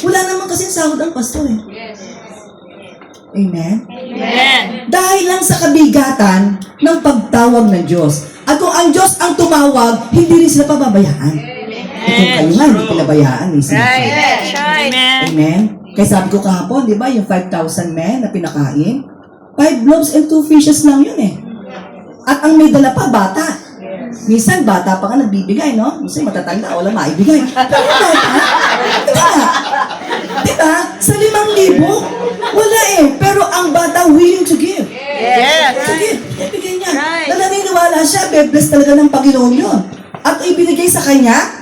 Wala naman kasing sahod ang pastor eh. Amen? Amen. Dahil lang sa kabigatan ng pagtawag ng Diyos. At kung ang Diyos ang tumawag, hindi rin sila pababayaan. Kung kayo nga, hindi pinabayaan. Right. That's right. Amen? Kaya sabi ko kahapon, di ba, yung 5,000 men na pinakain, 5 loaves and 2 fishes lang yun eh. At ang may dala pa, bata. Minsan, bata pa ka nagbibigay, no? Minsan, matatanda, wala maibigay. Diba? Sa 5,000, wala eh. Pero ang bata willing to give. Yes. Sige, ibigay niya. Right. Na naniniwala siya, be-bless talaga ng Panginoon yun. At ibinigay sa kanya,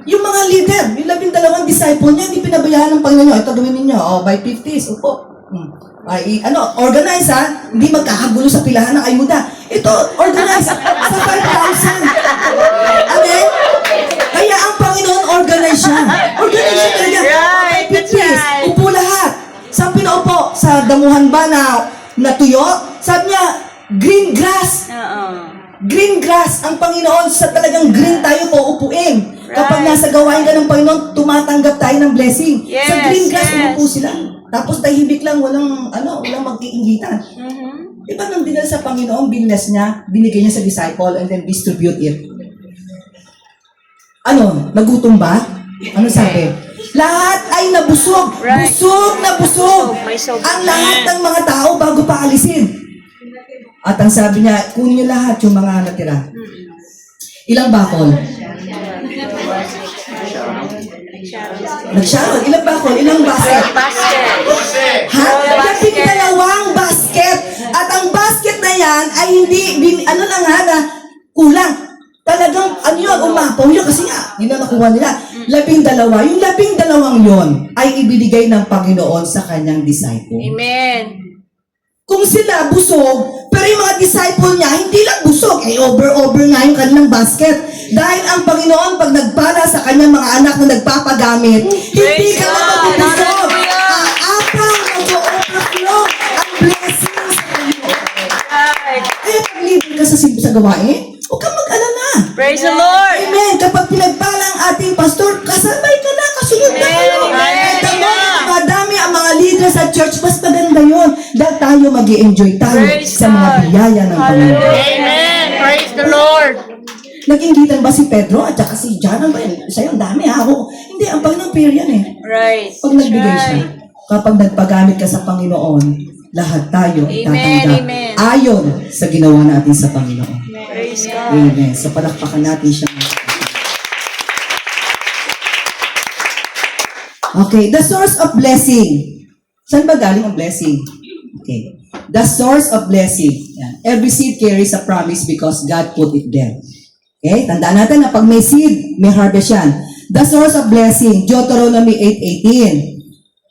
yung mga leader, yung 12 disciple niya, hindi pinabayaan ng Panginoon niyo. Ito gawin ninyo, by 50s, upo. Ay, organize ha, hindi magkakagulo sa pilahan ng ayuda. Ito, organize sa 5,000. Amen? Kaya ang Panginoon organize siya. Organize siya talaga. Right, By that's 50s, right. upo lahat. Saan pinaupo? Sa damuhan ba na tuyo? Sabi niya, green grass. Green grass, ang Panginoon, sa talagang green tayo po upuin. Kapag nasa gawain ka ng Panginoon, tumatanggap tayo ng blessing. Yes, Sa green grass, yes. umupo sila. Tapos tahimik lang, walang mag-iingitan. Diba nang dinala sa Panginoon, binless niya, binigay niya sa disciple, and then distribute it. Nagutom ba? Ano sabi? Lahat ay nabusog. Right. Busog na busog. May sob. Ang lahat ng mga tao bago pa alisin. At ang sabi niya, kunin niyo lahat yung mga natira. Ilang bakol? Nag-sharon. Ilang bakol? Ilang basket? Basket. Ha? 12 basket. At ang basket na yan ay hindi, kulang. Talagang, umapaw yun kasi nga, yun ang nakuha nila. 12. Yung 12 yun ay ibinigay ng Panginoon sa kanyang disciple. Amen. Kung sila busog, pero yung mga disciple niya, hindi lang busog. Over nga yung kanilang basket. Dahil ang Panginoon, pag nagpala sa kanyang mga anak na nagpapagamit, hindi ka na mabubusog. Aapang mag-overflow ang blessings sa iyo. Right. Kaya pag libre ka sa gawain, huwag kang mag-alala. Praise the Lord. Amen. Kapag pinagpala ang ating pastor, kasabay ka na, kasunod na kayo. Amen. At madami ang mga leader sa church, mas maganda yun. Dahil tayo mag-i-enjoy tayo Praise sa mga God. biyaya ng Panginoon. Amen. Praise the Lord. Nag-inggitan ba si Pedro at saka si John? Ano ba yun? Sa'yo, ang dami ha. Hindi, ang Panginoon prayer yan eh. Right. Pag nagbigay siya, kapag nagpagamit ka sa Panginoon, lahat tayo Amen, tatanggap amen. ayon sa ginawa natin sa Panginoon. Praise God. Amen. So palakpakan natin siya. Okay, the source of blessing. Saan ba galing ang blessing? Okay. The source of blessing. Yan. Every seed carries a promise because God put it there. Okay? Tandaan natin na pag may seed, may harvest yan. The source of blessing, Deuteronomy 8:18.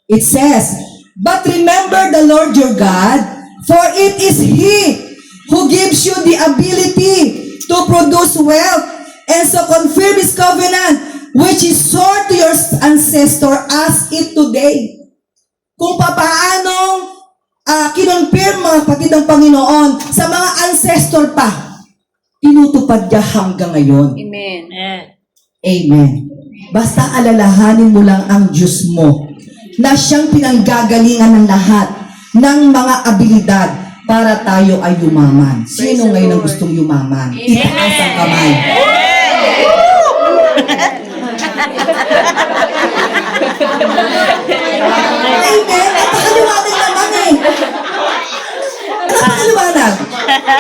It says, "But remember the Lord your God, for it is He who gives you the ability to produce wealth and so confirm His covenant, which is sworn to your ancestor as it today." Kung papaanong kinonfirm mga kapatid ng Panginoon sa mga ancestor pa, tinutupad niya hanggang ngayon. Amen. Amen. Basta alalahanin mo lang ang Diyos mo na siyang pinanggagalingan ng lahat ng mga abilidad para tayo ay yumaman. Sino ngayon ang gustong yumaman? Itaas ang kamay. Amen. Napakaliwanag naman eh. Napakaliwanag.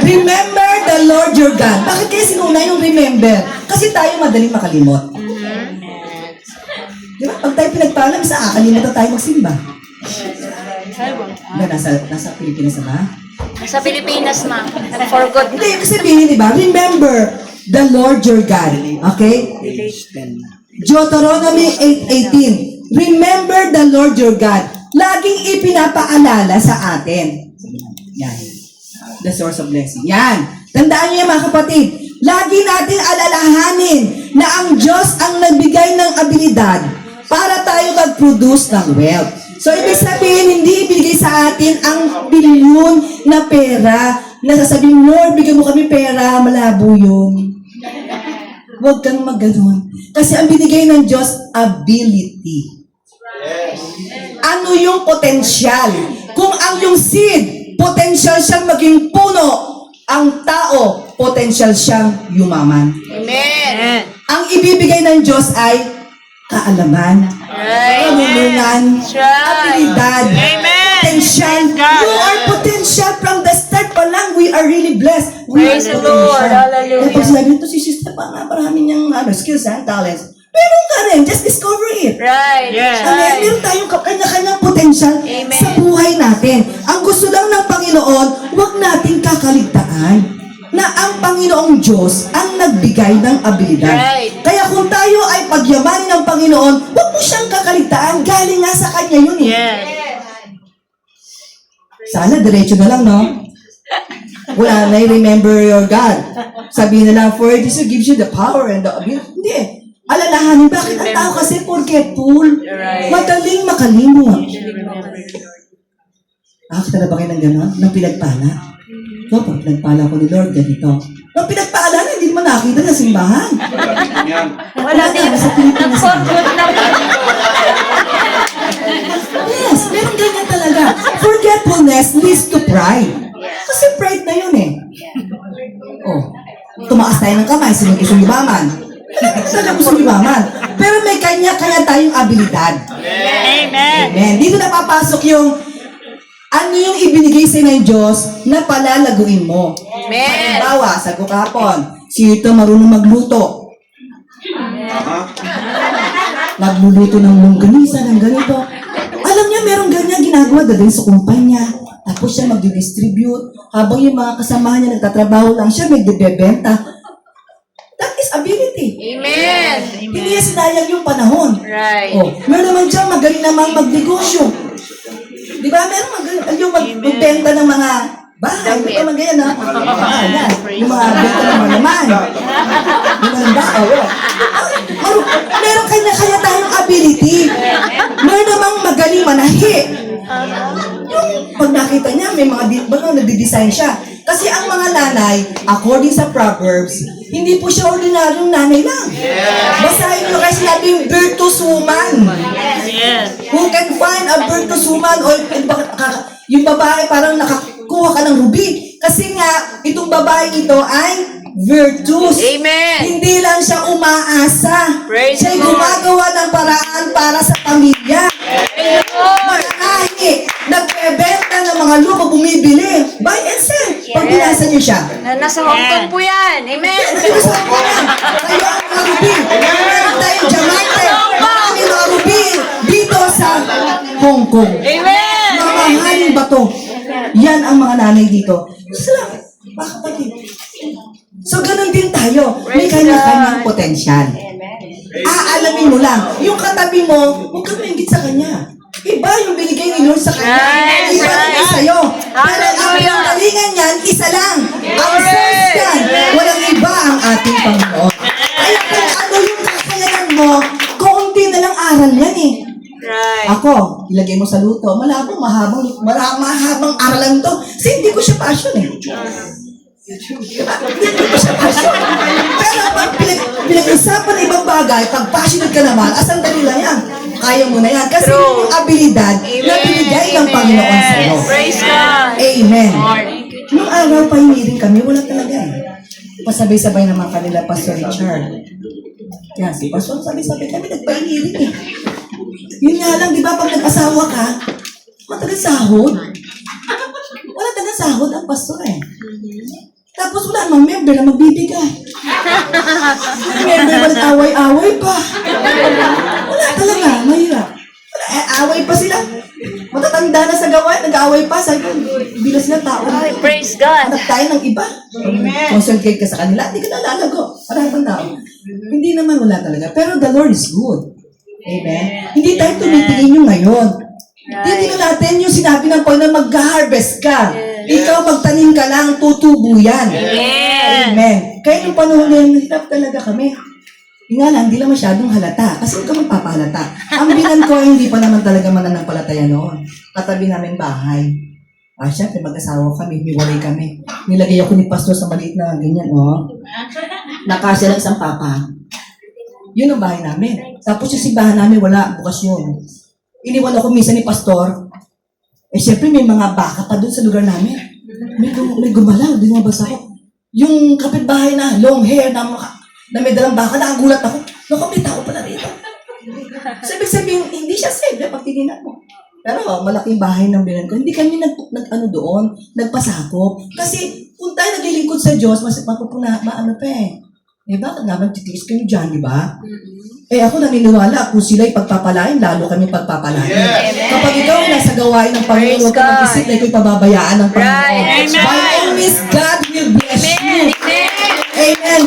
Remember the Lord your God. Bakit kaya sinuna yung remember? Kasi tayo madaling makalimot. Di ba? Pag tayo pinagpalam, sa kalimutan tayo magsimba. Diba, nasa Pilipinas na ba? Sa Pilipinas, ma'am. For good. Hindi, yung sabihin, di ba? Remember the Lord your God. Okay? Deuteronomy 8:18. Remember the Lord your God. Laging ipinapaalala sa atin. Yan. The source of blessing. Yan. Tandaan niyo yan, mga kapatid. Lagi natin alalahanin na ang Diyos ang nagbigay ng abilidad para tayo mag-produce ng wealth. So, ibig sabihin, hindi ibigay sa atin ang bilyon na pera na sasabihin, Lord, bigyan mo kami pera, malabo yun. Huwag kang magganon. Kasi ang binigay ng Diyos, ability. Ano yung potensyal? Kung ang yung seed, potensyal siyang maging puno, ang tao, potensyal siyang yumaman. Amen. Ang ibibigay ng Diyos ay kaalaman, Right. kamulungan, That's right. abilidad, Amen. potential. God. You are potential from the start pa lang. We are really blessed. We Praise are the Lord. potential. Hallelujah. Kaya pag sinabi nito si sister pa nga, marami niyang skills and talents. Meron ka rin. Just discover it. Right. Yeah. Amen. Meron tayong kanya-kanyang potential Amen. sa buhay natin. Ang gusto lang ng Panginoon, huwag nating kakaligtaan na ang Panginoong Diyos ang nagbigay ng abilidad. Right. Kaya kung tayo ay pagyamanin ng Panginoon, huwag mo siyang kakaligtaan. Galing nga sa Kanya yun eh. Yes. Sana diretso na lang, no? Wala na, remember your God. Sabihin na lang, for this gives you the power and the ability. Hindi eh. Alalahanin, bakit ang tao kasi forgetful? Right. Madaling makalimot. Nakakita na ba kayo ng gano'n? Nang pinagpala? So, pag pinagpala ko ni Lord, ganito. Nang pinagpala na, hindi naman nakita na simbahan. Wala din. Sa Pilipinas. For good naman. Yes, meron ganyan talaga. Forgetfulness leads to pride. Kasi pride na yun eh. Oh, tumaas tayo ng kamay, sino gusto yumaman? Talaga gusto yumaman. Pero may kanya-kanya tayong abilidad. Amen. Amen. Dito napapasok yung ano yung ibinigay sa ng Diyos na palalaguin mo. Amen. Halimbawa, sa kukapon, si ito marunong magluto. Nagluluto ng longganisa, ng ganito. Alam niya, meron ganyan ginagawa dadalhin sa kumpanya. Tapos siya magdi-distribute. Habang yung mga kasamahan niya nagtatrabaho lang siya, may bibenta. That is ability. Amen. Hindi niya sinayang yung panahon. Right. Oh, meron naman dyan magaling namang magnegosyo. Di ba? Meron magaling yung magbenta ng mga bahay. Di ba magaling na? Yan. Yung mga benta ng mga naman. Yung mga dao. Meron kanya-kanya tayong ability. Meron namang magaling manahi. Yung pag nakita niya, may mga nagdi-design siya. Kasi ang mga nanay, according sa Proverbs, hindi po siya ordinaryong nanay lang. Basahin nyo kasi natin virtuous woman. Yes. Who can find a virtuous woman o yung babae parang nakakuha ka ng ruby. Kasi nga, itong babae ito ay virtuous. Amen. Hindi lang siya umaasa. Praise Siya'y the Lord. gumagawa ng paraan para sa pamilya. Praise the Lord. Marami, nagbebenta ng mga lupa, bumibili. Buy and sell. Pag binasa niyo siya. Nasa Hong Kong po yan. Amen. Tayo ang mga ruby. Meron tayong diamante. Marami mga ruby dito sa Hong Kong. Amen. Mamahaling bato. Yan ang mga nanay dito. Salamat. Bakit? So, ganun din tayo. May Praise kanya-kanyang God. potensyal. Aalamin mo lang. Yung katabi mo, huwag kang maingit sa kanya. Iba yung binigay ni Lord sa kanya. Right, Iba right. yung sa'yo. Pero ang Hallelujah. galingan niyan, isa lang. Ang Correct. source yan. Walang iba ang ating Panginoon. Kaya kung ano yung kakayanan mo, kaunti na lang aral yan eh. Right. Ako, ilagay mo sa luto, mahabang aralan to. Kasi hindi ko siya passion eh. Hindi ko siya passion. Pero pag pinag-usapan ng ibang bagay, pag passionate ka naman, sandali lang yan. Kaya mo na yan. Kasi True. yun yung abilidad na binigay ng Panginoon sa iyo. Praise God. Amen. Lord. Nung araw pa hiniring kami, wala talaga eh. Pasabay-sabay naman kanila, Pastor Richard. Kaya si Pastor, sabay-sabay kami, nagpahiniring eh. Yun nga lang, di ba, pag nag-asawa ka, matagal sahod. Wala talaga sahod ang pastor eh. Tapos wala namang member na magbibigay. Yung member ba nag-away-away pa? Wala talaga, mahirap. Away pa sila. Matatanda na sa gawain, nag-away pa. Sabi ko, bilas na tao. Ay, praise God. Hanap tayo ng iba. Concentrate ka sa kanila, hindi ka nalalago. Parang pang tao. Hindi naman wala talaga. Pero the Lord is good. Amen? Hindi tayo tumitingin yung ngayon. Hindi na natin yung sinabi ng Panginoon, mag-harvest ka. Ikaw magtanim ka lang, tutubo yan. Amen. Amen. Kaya yung panahon na yun, hirap talaga kami. Yung nga lang, hindi lang masyadong halata. Kasi huwag ka magpapahalata. Ang binan ko ay hindi pa naman talaga mananampalataya noon. Katabi namin bahay. Siyempre, mag-asawa kami, hiwalay kami. Nilagay ako ni Pastor sa maliit na ganyan, oh. Nakasya lang isang papa. Yun ang bahay namin. Tapos yung simbahan namin, wala, bukas yun. iniwan ako minsan ni pastor. Siyempre may mga baka pa doon sa lugar namin. May gumalaw, di mabasa ako. Yung kapitbahay na long hair na may dalang baka, nakagulat ako. Naku, may tao pala rito. So, ibig sabihin, hindi siya safe pag tininan mo. Pero malaking bahay ng binan ko, hindi kami doon, nagpasakop. Kasi kung tayo naglilingkod sa Diyos, mas mapupuna, maano pa eh. Bakit nga magtitiis kayo dyan, di ba? Ako naniniwala, kung sila'y pagpapalain, lalo kami pagpapalain. Kapag ikaw ay nasa gawain ng Panginoon, huwag ka mag-isip na iko'y pababayaan ng Panginoon. Right. By all means, God will bless you. Amen.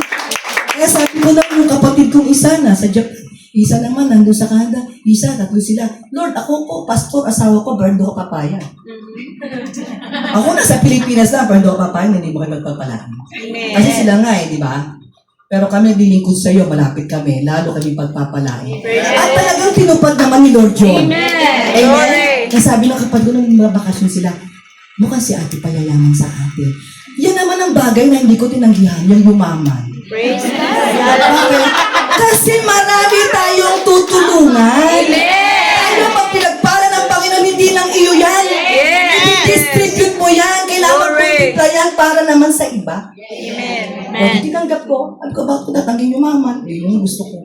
Kaya sabi ko lang yung kapatid kong isa na sa Japan. Isa naman, nandun sa Canada. Isa, tatlo sila. Lord, ako po, pastor, asawa ko, Berndo Papaya. Ako nasa Pilipinas na, Berndo Papaya, hindi mo kayo magpapalain. Kasi sila nga di ba? Pero kami dilingkod sa iyo, malapit kami, lalo kami pagpapalain. At talagang tinupad naman ni Lord John. Amen. Kaya sabi ng kapatid ko nung bakasyon sila, mukhang si ate payayaman sa ate. Yan naman ang bagay na hindi ko tinanggihan, yung yumaman. Praise God. Okay. Kasi marami tayong tutulungan. Tayo magpinagpala ng Panginoon, hindi lang iyo yan. I-distribute mo yan. Kailangan multiply yan para naman sa iba. Amen. O, tinanggap ko. Ano ko, bakit ko natanggin yung maman? Yun yung gusto ko.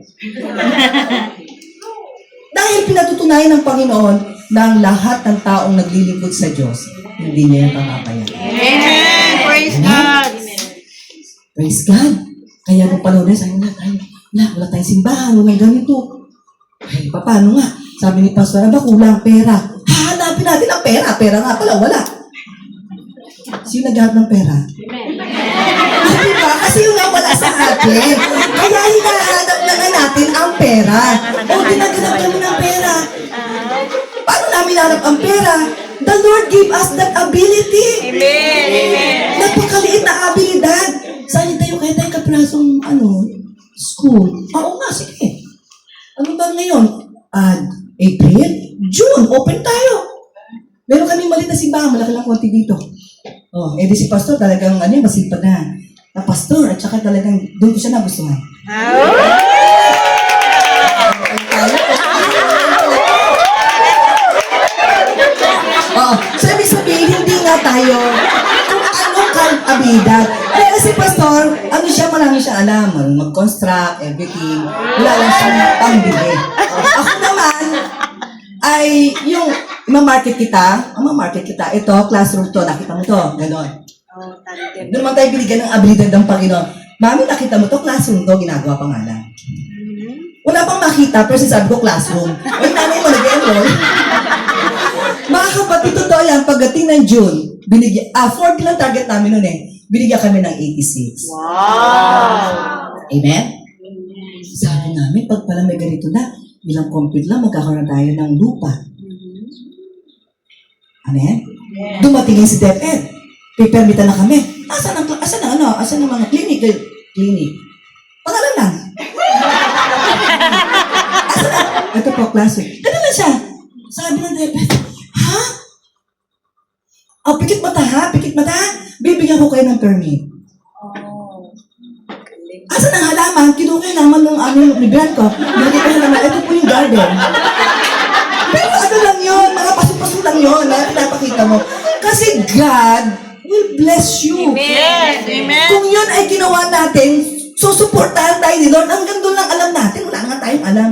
Dahil pinatutunayan ng Panginoon na ang lahat ng taong naglilingkod sa Diyos, hindi niya yung papabayaan. Amen. Praise God. Praise God. Kaya nung panahon na, sabi na tayo, wala tayong simbahan, walang ganito. Ay, paano nga? Sabi ni Pastor, ba kulang pera? Hahanapin natin ang pera. Pera nga pala, wala. Sino naghahanap ng pera? Diba? Kasi yung nga wala sa atin. Kaya hinahanap na nga natin ang pera. O, ginaganap kami ng pera. Paano namin hanap ang pera? The Lord gave us that ability. Amen. Napakaliit na abilidad. Saan tayo kaya tayo kaprasong, school? Oo nga, sige. Ano ba ngayon? April? June, open tayo. Meron kami maliit na simbahan, malaki lang konti dito. Di si Pastor talagang, masipag na pastor, at saka talagang, doon ko siya nagustuhan. So ibig sabihin, hindi nga tayo kung ano abilidad. Kaya si Pastor, marami siya alam, mag-construct, everything. Wala lang siyang pambili. Ako naman, ay yung ma-market kita, ito, classroom to, nakita mo to, gano'n. Doon naman tayo binigyan ng abilidad ng Panginoon. Mami, nakita mo to, classroom to, ginagawa pa nga lang. Wala pang makita, pero sinasabi ko classroom. Uy, nanay mo, nag-enroll. Mga kapatid, totoo yan, pagdating ng June, 40 lang target namin noon binigyan kami ng 86. Wow. Amen? Sabi namin, pag pala may ganito na, ilang compute lang, magkakaroon tayo ng lupa. Amen? Dumating yung si DepEd. Pipermita na kami. Asan ang mga clinic? Pangalan lang. Ito po, klase. Ganun lang siya. Sabi ng DepEd, ha? Pikit mata ha? Bibigyan ko kayo ng permit. Asan ang halaman? Kinuha kayo naman ng aming libryan ko. Bibigyan kayo naman, ito po yung garden. Pero ano lang yun? Mga paso-paso lang yun. Pinapakita mo. Kasi God will bless you. Amen. Kung yun ay ginawa natin, susuportahan tayo ni Lord. Hanggang doon lang alam natin. Wala nga tayong alam.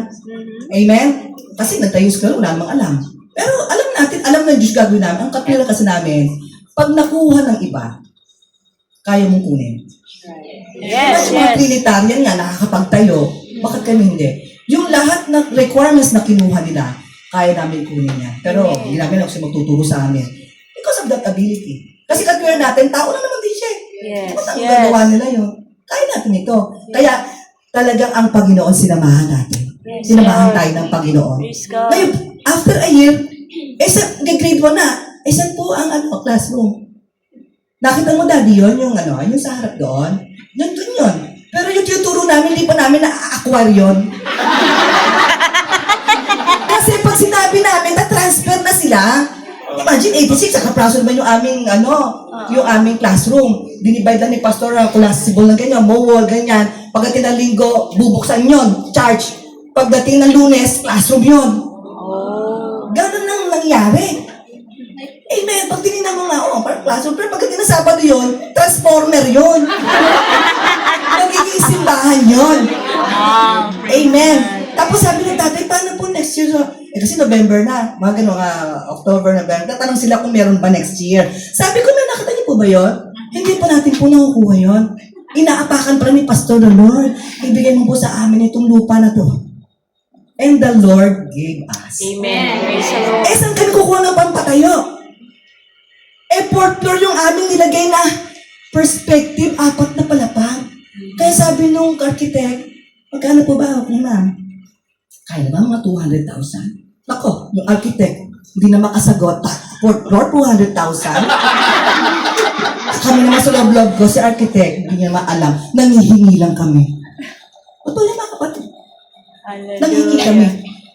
Amen? Kasi nagtayos ka, wala namang alam. Pero alam natin, alam ng Diyos gagawin namin. Ang kapila kasi namin, pag nakuha ng iba, kaya mong kunin. Yes, Mga Trinitarian nga, nakakapagtayo. Bakit kami hindi? Yung lahat ng requirements na kinuha nila, kaya namin kunin yan. Pero hindi namin ako siya magtuturo sa amin. Because of that ability. Kasi katulad natin, tao lang naman din siya. Yes, Ba't ang gagawa nila yun? Kaya natin ito. Kaya talagang ang Panginoon sinamahan natin. Sinamahan tayo ng Panginoon. Praise God. Ngayon, after a year, grade 1 na, saan po ang classroom? Nakita mo, Daddy, yun, yung sa harap doon? Yun. Pero yung tinuturo namin, hindi pa namin na-acquire yun. Kasi pag sinabi namin, na-transfer na sila, imagine, 86, nakapraso naman yung aming, yung aming classroom. Dinibide lang ni Pastor, classable ng ganyan, mowall, ganyan. Pagdating ng linggo, bubuksan yun, charge. Pagdating ng Lunes, classroom yun. nangyari. Amen. Pag tinignan mo nga, parang classroom. Pero pagdating na Sabado yun, transformer yun. Magiging simbahan yun. Amen. Tapos sabi ng tatay, paano po next year? Kasi November na, mga gano'n, October, November. Tatanong sila kung meron ba next year. Sabi ko, nakita niyo po ba yun? Hindi pa natin po nakukuha yun. Inaapakan pa rin ni Pastor the Lord. Ibigay mo po sa amin itong lupa na to. And the Lord gave us. Amen. Praise the Lord. Saan ka kukuha ng pampatayo? Fourth floor yung aming nilagay na perspective, 4 na palapag. Kaya sabi nung architect, magkano po ba? Okay, ma'am. Kaya ba mga 200,000? Nako, yung architect, hindi na makasagot. Fourth floor, 200,000? Kami naman sa loob-loob ko, si architect, hindi niya maalam. Nangihingi lang kami. O to yung mga kapatid. Nangihingi kami.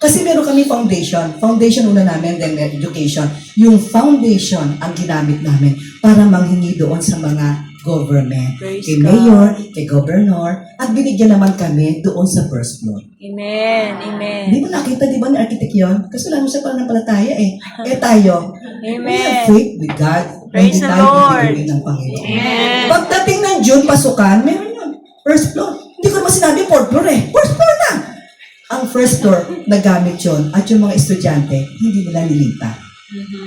Kasi meron kami foundation. Foundation una namin, then education. Yung foundation ang ginamit namin para manghingi doon sa mga government. Praise Kay God. mayor, kay governor, at binigyan naman kami doon sa first floor. Amen. Amen. Hindi mo nakita, di ba, ni architect yun? Kasi wala mo siya pananampalataya eh. Tayo, we have Amen. faith with God. Praise Hindi the tayo Lord. pipiliin ng Panginoon. Amen. Pagdating ng June, pasukan, meron yun. First floor. Hindi ko naman sinabi fourth floor eh. First floor na. Ang first floor, nagamit yun. At yung mga estudyante, hindi nila nilipat.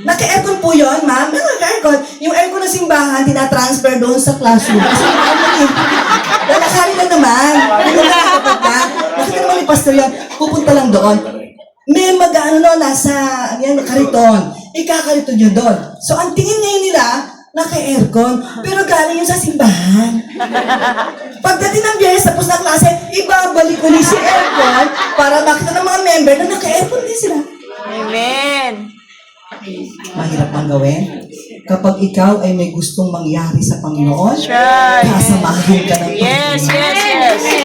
Naka-aircon po yun, ma'am. Naka-aircon. Yung aircon ng simbahan, tinatransfer doon sa classroom. Kasi lalakarin lang naman. Nakita naman ni Pastor yan. Pupunta lang doon. May nasa kariton. Ikakariton yun doon. So, ang tingin ngayon nila, naka-aircon. Pero galing yun sa simbahan. Pagdating ng Biyernes, tapos na klase, ibabalik ulit si aircon para makita ng mga member na naka-aircon din sila. Amen. Mahirap ang gawin. Kapag ikaw ay may gustong mangyari sa Panginoon, That's right. kasamahin ka ng Yes, Panginoon. yes, yes.